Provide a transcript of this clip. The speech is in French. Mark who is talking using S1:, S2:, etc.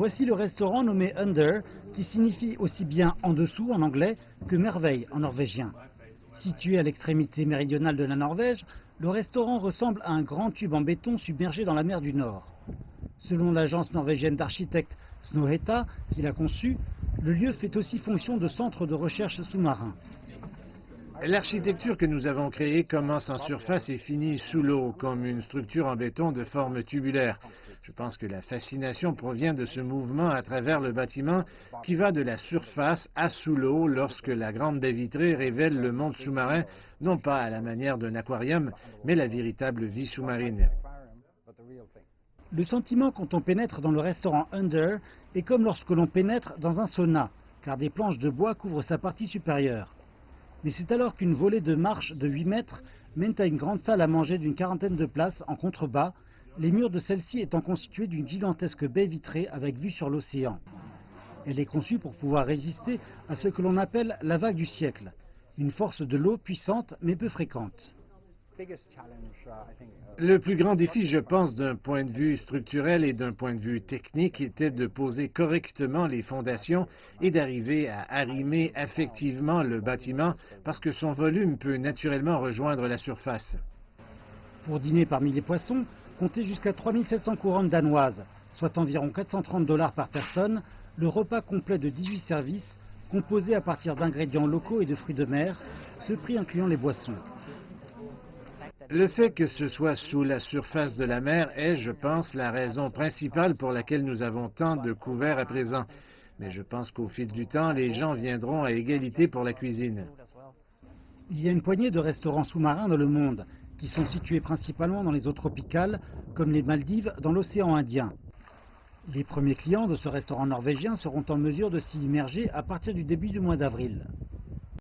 S1: Voici le restaurant nommé Under, qui signifie aussi bien en dessous en anglais que merveille en norvégien. Situé à l'extrémité méridionale de la Norvège, le restaurant ressemble à un grand tube en béton submergé dans la mer du Nord. Selon l'agence norvégienne d'architectes Snohetta, qui l'a conçu, le lieu fait aussi fonction de centre de recherche sous-marin.
S2: L'architecture que nous avons créée commence en surface et finit sous l'eau, comme une structure en béton de forme tubulaire. Je pense que la fascination provient de ce mouvement à travers le bâtiment qui va de la surface à sous l'eau lorsque la grande baie vitrée révèle le monde sous-marin, non pas à la manière d'un aquarium, mais la véritable vie sous-marine.
S1: Le sentiment quand on pénètre dans le restaurant Under est comme lorsque l'on pénètre dans un sauna, car des planches de bois couvrent sa partie supérieure. Mais c'est alors qu'une volée de marches de 8 mètres mène à une grande salle à manger d'une quarantaine de places en contrebas, les murs de celle-ci étant constitués d'une gigantesque baie vitrée avec vue sur l'océan. Elle est conçue pour pouvoir résister à ce que l'on appelle la vague du siècle, une force de l'eau puissante mais peu fréquente.
S2: Le plus grand défi, je pense, d'un point de vue structurel et d'un point de vue technique, était de poser correctement les fondations et d'arriver à arrimer effectivement le bâtiment parce que son volume peut naturellement rejoindre la surface.
S1: Pour dîner parmi les poissons, comptez jusqu'à 3700 couronnes danoises, soit environ 430 $ par personne, le repas complet de 18 services, composé à partir d'ingrédients locaux et de fruits de mer, ce prix incluant les boissons.
S2: Le fait que ce soit sous la surface de la mer est, je pense, la raison principale pour laquelle nous avons tant de couverts à présent. Mais je pense qu'au fil du temps, les gens viendront à égalité pour la cuisine.
S1: Il y a une poignée de restaurants sous-marins dans le monde, qui sont situés principalement dans les eaux tropicales, comme les Maldives dans l'océan Indien. Les premiers clients de ce restaurant norvégien seront en mesure de s'y immerger à partir du début du mois d'avril.